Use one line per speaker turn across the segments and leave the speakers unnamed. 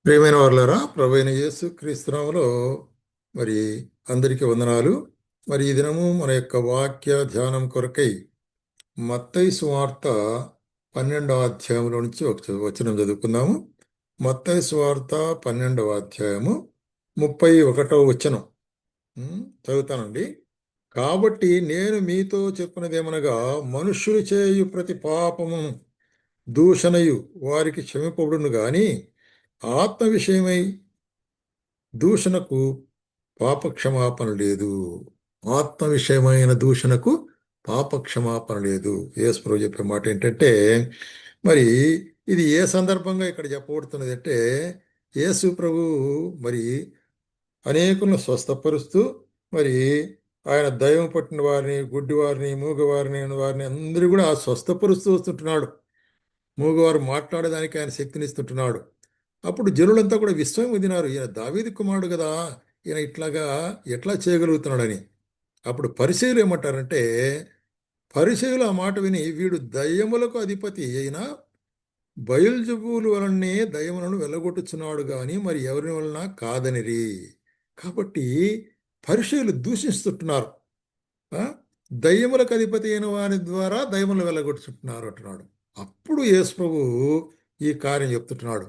ప్రియమైన వారులారా, ప్రభువైన యేసు క్రీస్తునామములో మరి అందరికీ వందనాలు. మరి ఈ దినము మన యొక్క వాక్య ధ్యానం కొరకై మత్తయి సువార్త 12వ అధ్యాయంలో నుంచి ఒక వచనం చదువుకుందాము. మత్తయి సువార్త 12వ అధ్యాయము 31వ వచనం. చదువుతానండి. కాబట్టి నేను మీతో చెప్పినదేమనగా, మనుష్యులు చేయు ప్రతి పాపము దూషణయు వారికి క్షమింపబడును గాని ఆత్మ విషయమై దూషణకు పాపక్షమాపణ లేదు. ఆత్మ విషయమైన దూషణకు పాపక్షమాపణ లేదు. యేసు ప్రభు చెప్పే మాట ఏంటంటే, మరి ఇది ఏ సందర్భంగా ఇక్కడ చెప్పబడుతున్నది అంటే, యేసు ప్రభు మరి అనేకులను స్వస్థపరుస్తూ మరి ఆయన దైవం పట్టిన వారిని, గుడ్డివారిని, మూగవారిని అందరూ కూడా స్వస్థపరుస్తూ వస్తుంటున్నాడు. మూగవారు మాట్లాడడానికి ఆయన శక్తినిస్తుంటున్నాడు. అప్పుడు జనులంతా కూడా విస్మయం పొందినారు. ఈయన దావీదు కుమారుడు కదా, ఈయన ఇట్లాగా ఎట్లా చేయగలుగుతున్నాడని. అప్పుడు పరిసయ్యులు ఏమంటారంటే, పరిసయ్యులు ఆ మాట విని, వీడు దయ్యములకు అధిపతి అయిన బయల్జెబూలు వలనే దయ్యములను వెళ్ళగొట్టుచున్నాడు గాని మరి ఎవరి వలన కాదనిరి. కాబట్టి పరిసయ్యులు దూషిస్తుంటున్నారు. దయ్యములకు అధిపతి అయిన వారి ద్వారా దయ్యములను వెళ్ళగొట్టుచుంటున్నారు అంటున్నాడు. అప్పుడు యేసు ప్రభు ఈ కార్యం చెప్తుంటున్నాడు.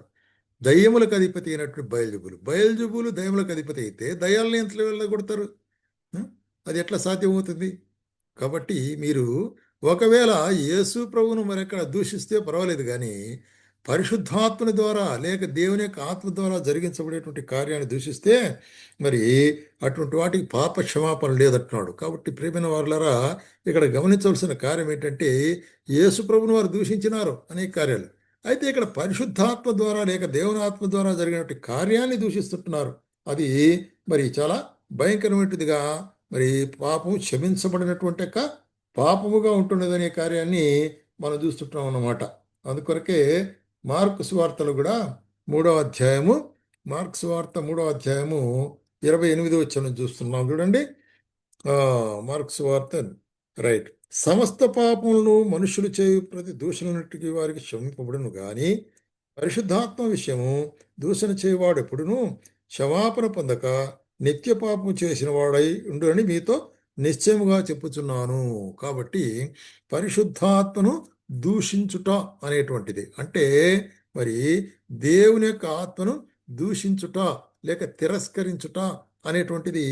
దయ్యములకు అధిపతి అయినటువంటి బయల్జెబూలు దయ్యములకు అధిపతి అయితే దయ్యాలను ఎంత వెళ్ళగొడతారు? అది ఎట్లా సాధ్యమవుతుంది? కాబట్టి మీరు ఒకవేళ యేసు ప్రభువును మరెక్కడ దూషిస్తే పర్వాలేదు, కానీ పరిశుద్ధాత్మని ద్వారా లేక దేవుని యొక్క ఆత్మ ద్వారా జరిగించబడేటువంటి కార్యాన్ని దూషిస్తే మరి అటువంటి వాటికి పాప క్షమాపణ లేదంటున్నాడు. కాబట్టి ప్రియమైన వారులారా, ఇక్కడ గమనించవలసిన కార్యం ఏంటంటే, యేసు ప్రభువును వారు దూషించినారు అనేక కార్యాలు. అయితే ఇక్కడ పరిశుద్ధాత్మ ద్వారా లేక దేవుని ఆత్మ ద్వారా జరిగినటువంటి కార్యాన్ని దూషిస్తుంటున్నారు. అది మరి చాలా భయంకరమైనదిగా, మరి పాపం క్షమించబడినటువంటి యొక్క పాపముగా ఉంటున్నదనే కార్యాన్ని మనం చూస్తుంటాం అన్నమాట. అందుకొరకే మార్కు సువార్తలు కూడా 3వ అధ్యాయము, మార్కు సువార్త 3వ అధ్యాయము 28వ వచనం చూస్తున్నాం చూడండి. మార్కు సువార్త రైట్. సమస్త పాపములను మనుషులు చేయు ప్రతి దూషణకి వారికి క్షమింపబడును గాని పరిశుద్ధాత్మ విషయము దూషణ చేయవాడు ఎప్పుడును క్షమాపణ పొందక నిత్య పాపము చేసిన వాడై ఉండునని మీతో నిశ్చయముగా చెప్పుచున్నాను. కాబట్టి పరిశుద్ధాత్మను దూషించుట అనేటువంటిది అంటే మరి దేవుని యొక్క ఆత్మను దూషించుట లేక తిరస్కరించుట అనేటువంటిది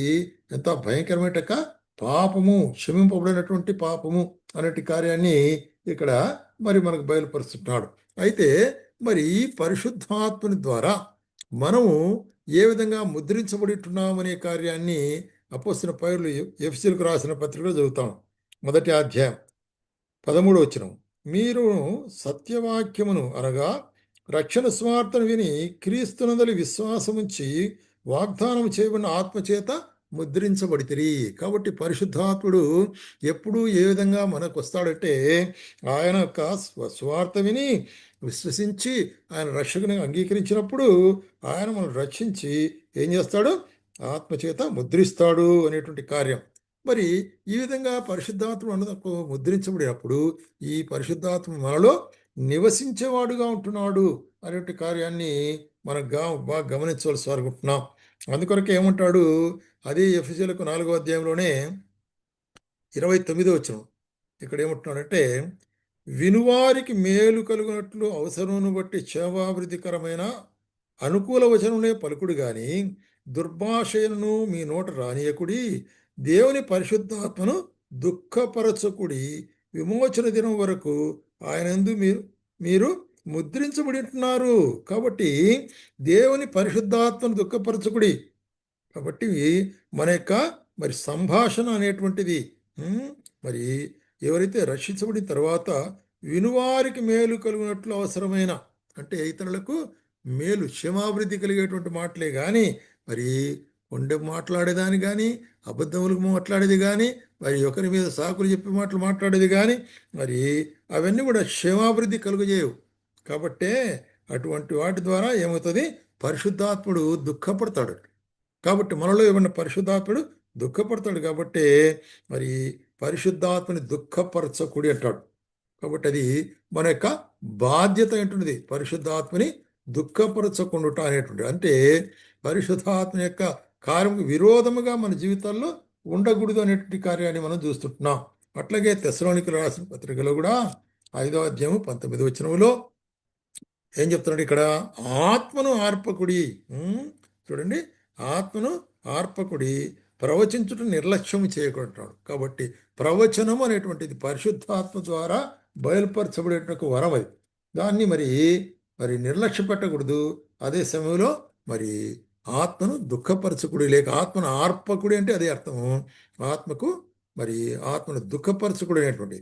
ఎంత భయంకరమైన పాపము, క్షమింపబడినటువంటి పాపము అనేటి కార్యాన్ని ఇక్కడ మరి మనకు బయలుపరుస్తున్నాడు. అయితే మరి ఈ పరిశుద్ధాత్మని ద్వారా మనము ఏ విధంగా ముద్రించబడుతున్నామనే కార్యాన్ని అపోస్తలుల పౌలు ఎఫెసీయులకు రాసిన పత్రికలో చదువుతాం. 1వ అధ్యాయం 13వ వచనం. మీరు సత్యవాక్యమును అనగా రక్షణ స్వార్థను విని క్రీస్తునందలి విశ్వాసముంచి వాగ్దానం చేయబడిన ఆత్మచేత ముద్రించబడితిరి. కాబట్టి పరిశుద్ధాత్ముడు ఎప్పుడు ఏ విధంగా మనకు వస్తాడంటే, ఆయన యొక్క స్వార్థ విని విశ్వసించి ఆయన రక్షకుని అంగీకరించినప్పుడు ఆయన మనం రక్షించి ఏం చేస్తాడు? ఆత్మచేత ముద్రిస్తాడు అనేటువంటి కార్యం. మరి ఈ విధంగా పరిశుద్ధాత్మ మనకు ముద్రించబడినప్పుడు ఈ పరిశుద్ధాత్మ మనలో నివసించేవాడుగా ఉంటున్నాడు అనేటువంటి కార్యాన్ని మనం బాగా గమనించవలసి అనుకుంటున్నాం. అందుకొరకు ఏమంటాడు? అదే ఎఫెసీయులకు 4వ అధ్యాయంలోనే 29వ వచనం. ఇక్కడ ఏమంటున్నాడంటే, వినువారికి మేలు కలుగునట్లు అవసరమును బట్టి క్షేమాభివృద్ధికరమైన అనుకూల వచనమునే పలుకుడు గాని దుర్భాషను మీ నోట రానియకుడి. దేవుని పరిశుద్ధాత్మను దుఃఖపరచకుడి. విమోచన దినం వరకు ఆయనందు మీరు ముద్రించబడి ఉంటున్నారు. కాబట్టి దేవుని పరిశుద్ధాత్మను దుఃఖపరచకుడి. కాబట్టి మన యొక్క మరి సంభాషణ అనేటువంటిది మరి ఎవరైతే రక్షించబడిన తర్వాత వినువారికి మేలు కలుగునట్లు అవసరమైన అంటే ఇతరులకు మేలు క్షేమాభివృద్ధి కలిగేటువంటి మాటలే కానీ మరి కొండె మాట్లాడేదాన్ని కానీ అబద్ధములకు మాట్లాడేది కానీ మరి ఒకరి మీద సాకులు చెప్పే మాటలు మాట్లాడేది కానీ మరి అవన్నీ కూడా క్షేమాభివృద్ధి కలుగజేయవు. కాబట్టే అటువంటి వాటి ద్వారా ఏమవుతుంది? పరిశుద్ధాత్ముడు దుఃఖపడతాడు. కాబట్టి మనలో ఏమన్నా పరిశుద్ధాత్ముడు దుఃఖపడతాడు. కాబట్టి మరి పరిశుద్ధాత్మని దుఃఖపరచకుడి అంటాడు. కాబట్టి అది మన యొక్క బాధ్యత ఏంటున్నది? పరిశుద్ధాత్మని దుఃఖపరచకుండుట అనేటువంటి అంటే పరిశుద్ధాత్మ యొక్క కార్యముకు విరోధముగా మన జీవితాల్లో ఉండకూడదు అనేటువంటి కార్యాన్ని మనం చూస్తుంటున్నాం. అట్లాగే తెస్సలోనికీయులకు రాసిన పత్రికలో కూడా 5వ అధ్యాయము 19వ వచనములో ఏం చెప్తున్నాడు ఇక్కడ? ఆత్మను ఆర్పకుడి. చూడండి, ఆత్మను ఆర్పకుడి, ప్రవచించుట నిర్లక్ష్యం చేయకుంటున్నాడు. కాబట్టి ప్రవచనం అనేటువంటిది పరిశుద్ధాత్మ ద్వారా బయలుపరచబడేటువంటి వరం. అది దాన్ని మరి నిర్లక్ష్య పెట్టకూడదు. అదే సమయంలో మరి ఆత్మను దుఃఖపరచకుడి లేక ఆత్మను ఆర్పకుడి అంటే అదే అర్థము. ఆత్మకు మరి ఆత్మను దుఃఖపరచకుడి అనేటువంటి.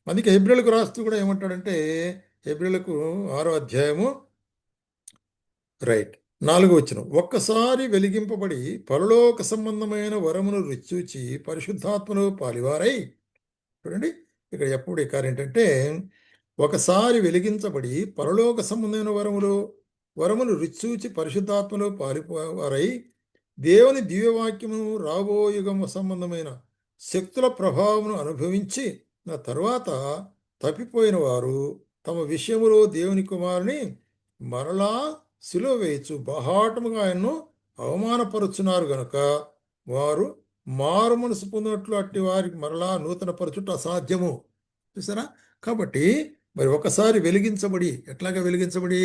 అందుకే హెబ్రీయులకు రాస్తూ కూడా ఏమంటాడంటే, హెబ్రీయులకు 6వ అధ్యాయము రైట్ 4వ వచనం, ఒక్కసారి వెలిగింపబడి పరలోక సంబంధమైన వరమును రుచి పరిశుద్ధాత్మలో పాలివారై. చూడండి, ఇక్కడ ఎప్పుడు ఈ కార్యం ఏంటంటే, ఒకసారి వెలిగించబడి పరలోక సంబంధమైన వరములు రుచి పరిశుద్ధాత్మలో పాలివారై దేవుని దివ్యవాక్యము రాబోయుగము సంబంధమైన శక్తుల ప్రభావమును అనుభవించి నా తర్వాత తప్పిపోయిన వారు తమ విషయములో దేవుని కుమారుని మరలా సిలువ వేయచ్చు బహాటముగా ఆయన్ను అవమానపరుచున్నారు గనుక వారు మారు మనసు పొందినట్లు అట్టి వారికి మరలా నూతన పరచుట అసాధ్యము. చూసారా? కాబట్టి మరి ఒకసారి వెలిగించబడి, ఎట్లాగా వెలిగించబడి?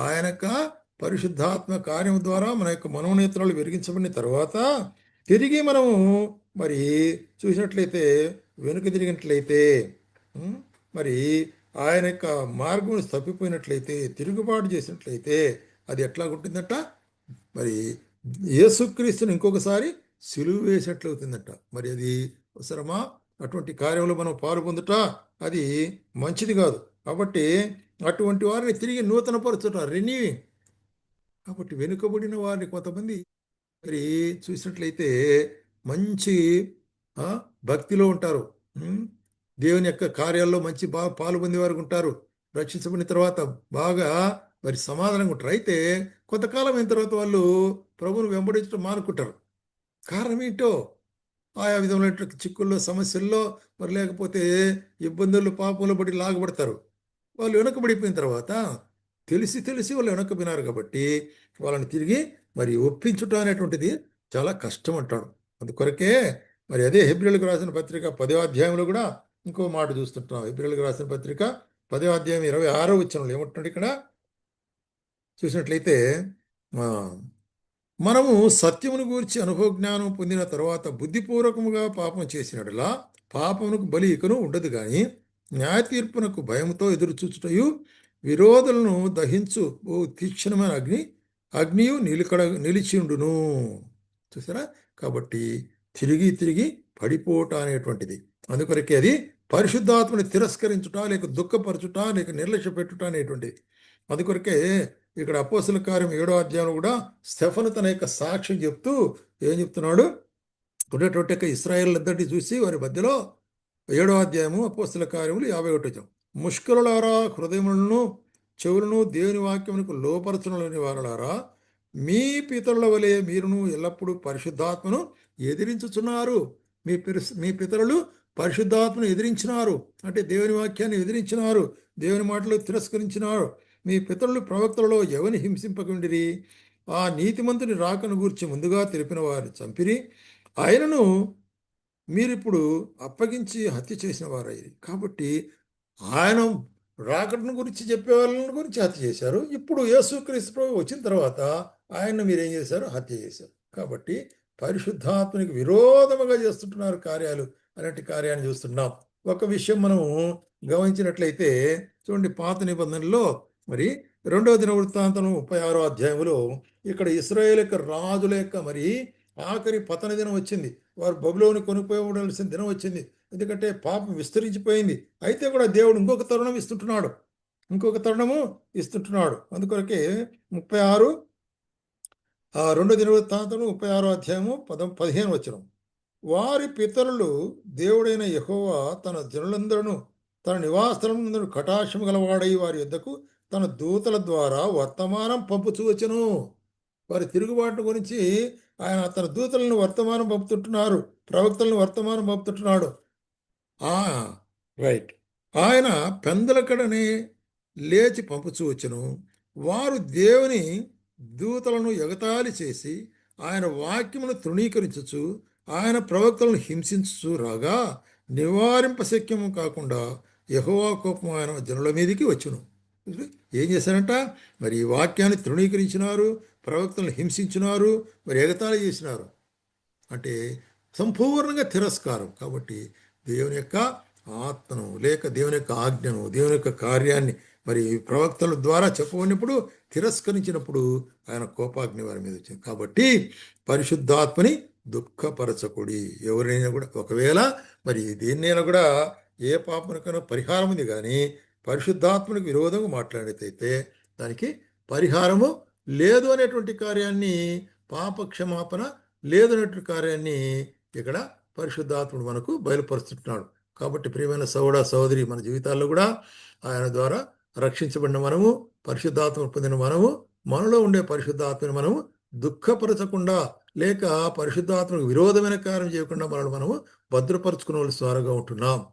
ఆయన యొక్క పరిశుద్ధాత్మ కార్యం ద్వారా మన యొక్క మనోనేత్రాలు వెలిగించబడిన తర్వాత తిరిగి మనము మరి చూసినట్లయితే, వెనుక తిరిగినట్లయితే, మరి ఆయన యొక్క మార్గం తప్పిపోయినట్లయితే, తిరుగుబాటు చేసినట్లయితే అది ఎట్లా ఉంటుందట? మరి యేసుక్రీస్తుని ఇంకొకసారి సిలువ వేసినట్లు అవుతుందట. మరి అది అవసరమా? అటువంటి కార్యంలో మనం పాలు పొందుట అది మంచిది కాదు. కాబట్టి అటువంటి వారిని తిరిగి నూతనపరచుట, రెన్యూయింగ్. కాబట్టి వెనుకబడిన వారిని కొంతమంది మరి చూసినట్లయితే మంచి భక్తిలో ఉంటారు, దేవుని యొక్క కార్యాల్లో మంచి బాగా పాలు పొందేవారు ఉంటారు, రక్షించబడిన తర్వాత బాగా మరి సమాధానంగా ఉంటారు. అయితే కొంతకాలం అయిన తర్వాత వాళ్ళు ప్రభువును వెంబడించడం మానుకుంటారు. కారణం ఏంటో? ఆయా విధమైన చిక్కుల్లో, సమస్యల్లో, మరి లేకపోతే ఇబ్బందుల్లో, పాపంలో పడి లాగబడతారు. వాళ్ళు వెనకబడిపోయిన తర్వాత తెలిసి వాళ్ళు వెనక్కిపోయినారు కాబట్టి వాళ్ళని తిరిగి మరి ఒప్పించుట అనేటువంటిది చాలా కష్టం అంటాడు. అందుకొరకే మరి అదే హెబ్రీయులకు రాసిన పత్రిక 10వ అధ్యాయంలో కూడా ఇంకో మాట చూస్తుంటున్నాం. హెబ్రీయులకు రాసిన పత్రిక 10వ అధ్యాయం 26వ వచనంలో ఏమంటున్నాడు ఇక్కడ? చూసినట్లయితే మనము సత్యమును గూర్చి అనుభవ జ్ఞానం పొందిన తర్వాత బుద్ధిపూర్వకముగా పాపం చేసినట్లా పాపమునకు బలి ఇకను ఉండదు, కానీ న్యాయ తీర్పునకు భయముతో ఎదురుచూచుటయు విరోధులను దహించు ఓ తీక్షణమైన అగ్నియు నిలిచిండును. చూసారా? కాబట్టి తిరిగి పడిపోవట అనేటువంటిది. అందుకొరకే అది పరిశుద్ధాత్మని తిరస్కరించుట, లేక దుఃఖపరచుట, లేక నిర్లక్ష్య పెట్టుట అనేటువంటిది. అందుకొరకే ఇక్కడ అపోస్తల కార్యం 7వ అధ్యాయంలో కూడా స్టెఫను తన యొక్క సాక్ష్యం చెప్తూ ఏం చెప్తున్నాడు? ఉన్నటువంటి ఇశ్రాయేల్ ఇద్దరిని చూసి వారి మధ్యలో 7వ అధ్యాయము అపోస్తల కార్యములు 51 ముష్కరులారా, హృదయములను చెవులను దేవుని వాక్యమునకు లోపరచనులని వారలారా, మీ పితరుల వలె మీరును ఎల్లప్పుడూ పరిశుద్ధాత్మను ఎదిరించుచున్నారు. మీ పితరులు పరిశుద్ధాత్మను ఎదిరించినారు అంటే దేవుని వాక్యాన్ని ఎదిరించినారు, దేవుని మాటలు తిరస్కరించినారు. మీ పితరులు ప్రవక్తలలో ఎవరిని హింసింపకుండిరి? ఆ నీతిమంతుని రాకను గూర్చి ముందుగా తెలిపిన వారిని చంపిరి, ఆయనను మీరిప్పుడు అప్పగించి హత్య చేసిన వారయ్యి. కాబట్టి ఆయన రాకడను గురించి చెప్పే వాళ్ళని గురించి హత్య చేశారు. ఇప్పుడు యేసుక్రీస్తు వచ్చిన తర్వాత ఆయన్ను మీరేం చేశారు? హత్య చేశారు. కాబట్టి పరిశుద్ధాత్మనికి విరోధముగా చేస్తుంటున్నారు కార్యాలు. అలాంటి కార్యాన్ని చూస్తున్నాం. ఒక విషయం మనం గమనించినట్లయితే చూడండి, పాత నిబంధనలో మరి 2వ దినవృత్తాంతం 36వ అధ్యాయంలో ఇక్కడ ఇశ్రాయేలు యొక్క రాజుల యొక్క మరి ఆఖరి పతన దినం వచ్చింది. వారు బబులోని కొనుక్కోవలసిన దినం వచ్చింది. ఎందుకంటే పాపం విస్తరించిపోయింది. అయితే కూడా దేవుడు ఇంకొక తరుణం ఇస్తుంటున్నాడు. అందుకొరకే 36 2వ దినవృత్తాంతం 36వ అధ్యాయము 15వ వచనం, వారి పితరులు దేవుడైన యెహోవా తన జనులందరూ తన నివాసములందరూ కటాక్షము గలవాడై వారి యొద్దకు తన దూతల ద్వారా వర్తమానం పంపుచూ వచ్చెను. వారి తిరుగుబాటు గురించి ఆయన తన దూతలను వర్తమానం పంపుతుంటున్నారు, ప్రవక్తలను వర్తమానం పంపుతుంటున్నాడు. రైట్. ఆయన పెందలకడనే లేచి పంపుచూ వచ్చెను. వారు దేవుని దూతలను ఎగతాళి చేసి ఆయన వాక్యమును తృణీకరించుచు ఆయన ప్రవక్తలను హింసించుచు రాగా నివారింపశక్యము కాకుండా యెహోవా కోపం ఆయన జనుల మీదకి వచ్చును. ఏం చేశారంట? మరి ఈ వాక్యాన్ని తృణీకరించినారు, ప్రవక్తలను హింసించినారు, మరి ఎగతాళి చేసినారు. అంటే సంపూర్ణంగా తిరస్కారం. కాబట్టి దేవుని యొక్క ఆత్మను లేక దేవుని యొక్క ఆజ్ఞను, దేవుని యొక్క కార్యాన్ని మరి ప్రవక్తల ద్వారా చెప్పబడినప్పుడు తిరస్కరించినప్పుడు ఆయన కోపాగ్ని వారి మీద వచ్చింది. కాబట్టి పరిశుద్ధాత్మని దుఃఖపరచకుడి. ఎవరైనా కూడా ఒకవేళ మరి దేన్నైనా కూడా ఏ పాపనికైనా పరిహారం ఉంది, కానీ పరిశుద్ధాత్మనికి విరోధంగా మాట్లాడేదైతే దానికి పరిహారము లేదు అనేటువంటి కార్యాన్ని, పాప క్షమాపణ లేదు అనేటువంటి కార్యాన్ని ఇక్కడ పరిశుద్ధాత్ముడు మనకు బయలుపరుస్తున్నాడు. కాబట్టి ప్రియమైన సోదర సహోదరి, మన జీవితాల్లో కూడా ఆయన ద్వారా రక్షించబడిన మనము, పరిశుద్ధాత్మ పొందిన మనము, మనలో ఉండే పరిశుద్ధాత్మని మనము దుఃఖపరచకుండా లేక పరిశుద్ధాత్మకు విరోధమైన కార్యం చేయకుండా మనల్ని మనము భద్రపరుచుకునే వారుగా ఉంటున్నాం.